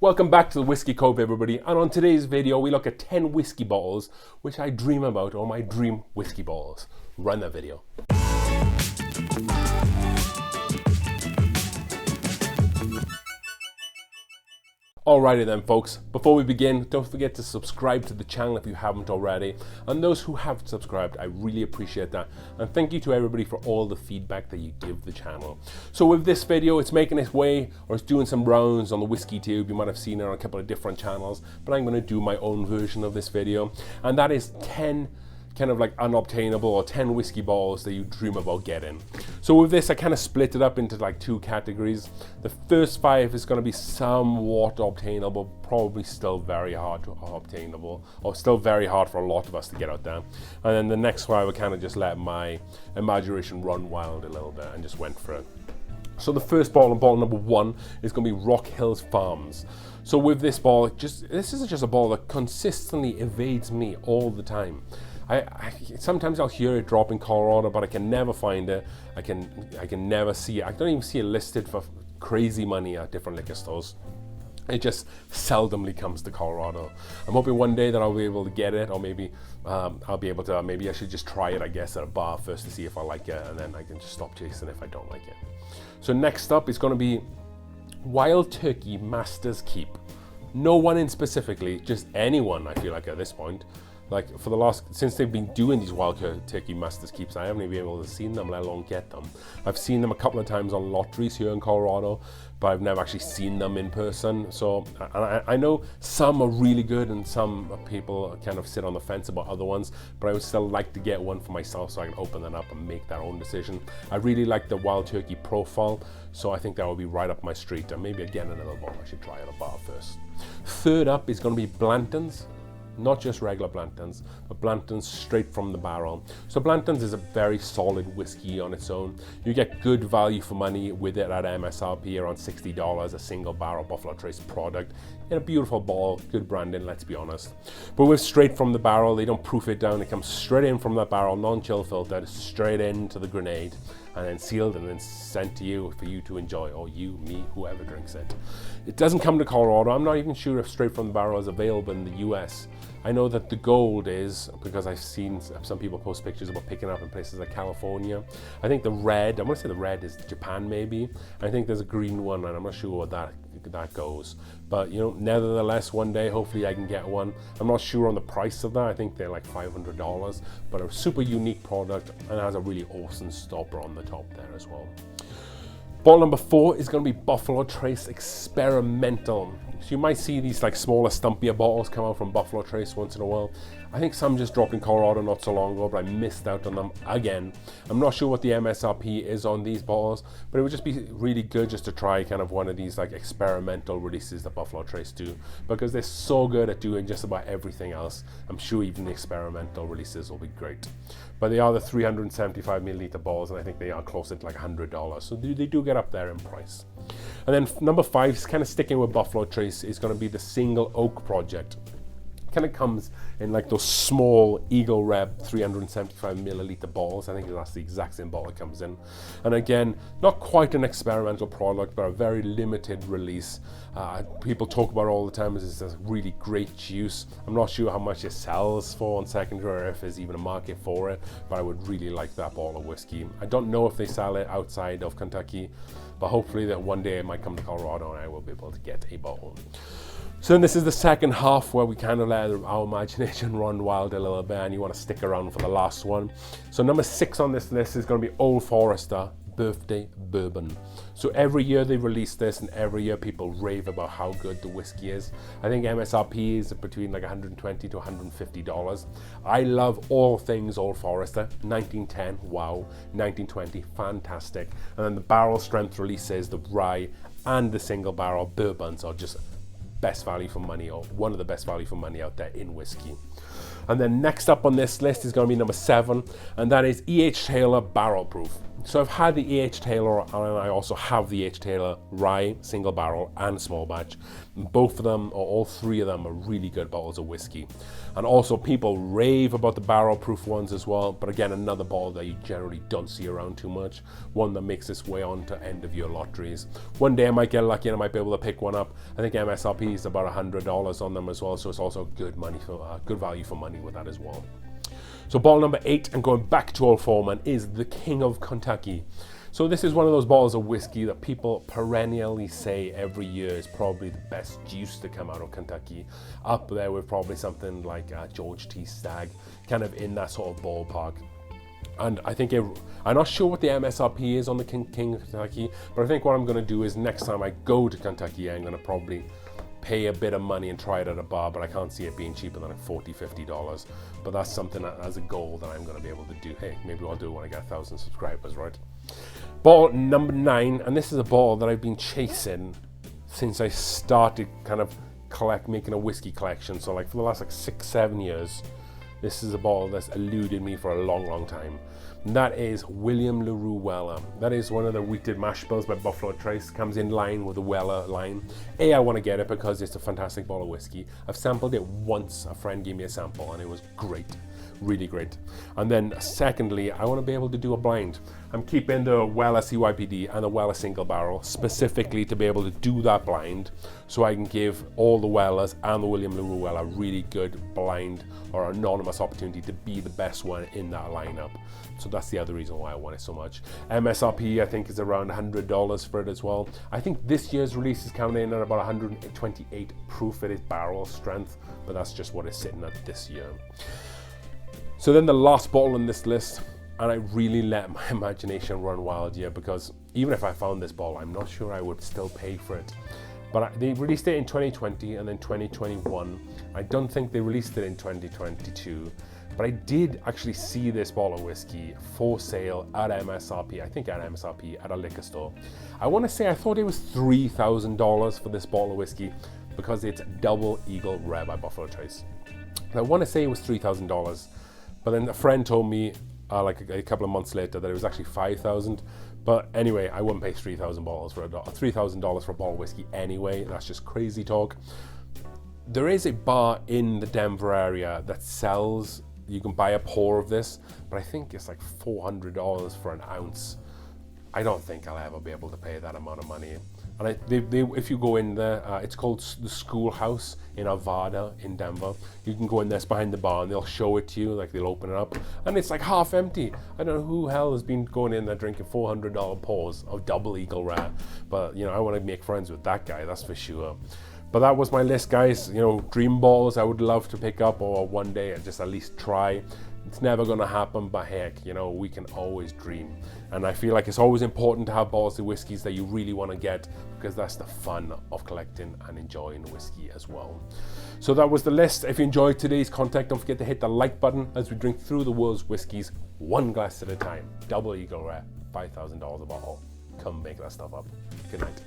Welcome back to the Whiskey Cove, everybody, and on today's video we look at 10 whiskey bottles which I dream about, or my dream whiskey bottles. Run that video. Alrighty then folks, before we begin, don't forget to subscribe to the channel if you haven't already, and those who have subscribed, I really appreciate that, and thank you to everybody for all the feedback that you give the channel. So with this video, it's making its way, or it's doing some rounds on the Whiskey Tube. You might have seen it on a couple of different channels, but I'm going to do my own version of this video, and that is 10 kind of like unobtainable or 10 whiskey bottles that you dream about getting. So with this, I kind of split it up into like two categories. The first 5 is going to be somewhat obtainable, probably still very hard to obtainable, or still very hard for a lot of us to get out there. And then the next 5, I kind of just let my imagination run wild a little bit and just went for it. So the first bottle, bottle number 1, is going to be Rock Hills Farms. So with this bottle, this is just a bottle that consistently evades me all the time. Sometimes I'll hear it drop in Colorado, but I can never find it. I can never see it. I don't even see it listed for crazy money at different liquor stores. It just seldomly comes to Colorado. I'm hoping one day that I'll be able to get it, or maybe I'll be able to, maybe I should just try it, I guess, at a bar first to see if I like it, and then I can just stop chasing if I don't like it. So next up is going to be Wild Turkey Master's Keep. No one in specifically, just anyone, I feel like at this point. Like for the last, since they've been doing these Wild Turkey Masters Keeps, I haven't even been able to see them, let alone get them. I've seen them a couple of times on lotteries here in Colorado, but I've never actually seen them in person. So I know some are really good and some people kind of sit on the fence about other ones, but I would still like to get one for myself so I can open them up and make that own decision. I really like the Wild Turkey profile, so I think that would be right up my street. And maybe again another bottle I should try at a bar first. Third up is going to be Blantons. Not just regular Blantons, but Blantons straight from the barrel. So Blantons is a very solid whiskey on its own. You get good value for money with it at MSRP, around $60, a single barrel Buffalo Trace product. In a beautiful bottle, good branding, let's be honest. But with straight from the barrel, they don't proof it down. It comes straight in from that barrel, non-chill filtered, straight into the grenade, and then sealed and then sent to you for you to enjoy, or you, me, whoever drinks it. It doesn't come to Colorado. I'm not even sure if straight from the barrel is available in the US. I know that the gold is, because I've seen some people post pictures about picking up in places like California. I think the red, I want to say the red is Japan maybe. I think there's a green one, and I'm not sure what that goes. But you know, nevertheless, one day hopefully I can get one. I'm not sure on the price of that. I think they're like $500, but a super unique product, and has a really awesome stopper on the top there as well. Bottle number 4 is going to be Buffalo Trace Experimental. So you might see these like smaller, stumpier bottles come out from Buffalo Trace once in a while. I think some just dropped in Colorado not so long ago, but I missed out on them again. I'm not sure what the MSRP is on these bottles, but it would just be really good just to try kind of one of these like experimental releases that Buffalo Trace do, because they're so good at doing just about everything else. I'm sure even the experimental releases will be great. But they are the 375 milliliter bottles, and I think they are closer to like $100. So they do get up there in price. And then number 5 is kind of sticking with Buffalo Trace, is going to be the Single Oak Project. Kind of comes in like those small Eagle Reb 375 milliliter bottles. I think that's the exact same bottle it comes in. And again, not quite an experimental product, but a very limited release. People talk about it all the time as it's a really great juice. I'm not sure how much it sells for on secondary, or if there's even a market for it, but I would really like that bottle of whiskey. I don't know if they sell it outside of Kentucky, but hopefully that one day it might come to Colorado and I will be able to get a bottle. So then this is the second half where we kind of let our imagination run wild a little bit, and you want to stick around for the last one. So number 6 on this list is going to be Old Forester Birthday Bourbon. So every year they release this, and every year people rave about how good the whiskey is. I think MSRP is between like $120 to $150. I love all things Old Forester. 1910, wow. 1920, fantastic. And then the barrel strength releases, the rye and the single barrel bourbons are just best value for money, or one of the best value for money out there in whiskey. And then next up on this list is going to be number 7, and that is E.H. Taylor Barrel Proof. So I've had the E.H. Taylor, and I also have the E.H. Taylor Rye, single barrel, and small batch. Both of them, or all 3 of them, are really good bottles of whiskey. And also people rave about the barrel proof ones as well, but again, another bottle that you generally don't see around too much. One that makes its way on to end of year lotteries. One day I might get lucky and I might be able to pick one up. I think MSRP is about $100 on them as well, so it's also good value for money with that as well. So bottle number 8, and going back to Old Foreman, is the King of Kentucky. So this is one of those bottles of whiskey that people perennially say every year is probably the best juice to come out of Kentucky. Up there with probably something like George T. Stagg, kind of in that sort of ballpark. And I think I'm not sure what the MSRP is on the King of Kentucky, but I think what I'm going to do is next time I go to Kentucky, I'm going to probably pay a bit of money and try it at a bar, but I can't see it being cheaper than like $40, $50. But that's something as a goal that I'm going to be able to do. Hey, maybe I'll do it when I get 1,000 subscribers, right? Bottle number 9, and this is a bottle that I've been chasing since I started kind of making a whiskey collection. So like for the last like 6-7 years, this is a bottle that's eluded me for a long time. And that is William LaRue Weller. That is one of the wheated mash bills by Buffalo Trace. Comes in line with the Weller line. I want to get it because it's a fantastic bottle of whiskey. I've sampled it once. A friend gave me a sample and it was great. Really great. And then secondly, I want to be able to do a blind. I'm keeping the Weller CYPD and the Weller single barrel specifically to be able to do that blind, so I can give all the Wellers and the William LaRue Weller a really good blind or anonymous opportunity to be the best one in that lineup. So that's the other reason why I want it so much. MSRP I think is around $100 for it as well. I think this year's release is coming in at about 128 proof. It is barrel strength, but that's just what it's sitting at this year. So then the last bottle on this list, and I really let my imagination run wild here, because even if I found this bottle, I'm not sure I would still pay for it. But they released it in 2020 and then 2021. I don't think they released it in 2022, but I did actually see this bottle of whiskey for sale at MSRP, I think at MSRP at a liquor store. I want to say I thought it was $3,000 for this bottle of whiskey because it's Double Eagle Rare by Buffalo Trace. And I want to say it was $3,000. But then a friend told me like a couple of months later that it was actually $5,000. But anyway, I wouldn't pay $3,000 for $3,000 for a bottle of whiskey anyway. That's just crazy talk. There is a bar in the Denver area that sells, you can buy a pour of this, but I think it's like $400 for an ounce. I don't think I'll ever be able to pay that amount of money. And if you go in there, it's called the Schoolhouse in Arvada in Denver. You can go in there, it's behind the bar, and they'll show it to you, like they'll open it up, and it's like half empty. I don't know who hell has been going in there drinking $400 pours of Double Eagle Rare, but you know, I want to make friends with that guy, that's for sure. But that was my list, guys. You know, dream bottles I would love to pick up, or one day just at least try. It's never going to happen, but heck, you know, we can always dream. And I feel like it's always important to have bottles of whiskeys that you really want to get, because that's the fun of collecting and enjoying whiskey as well. So that was the list. If you enjoyed today's content, don't forget to hit the like button as we drink through the world's whiskies one glass at a time. Double Eagle Rare, $5,000 a bottle. Come make that stuff up. Good night.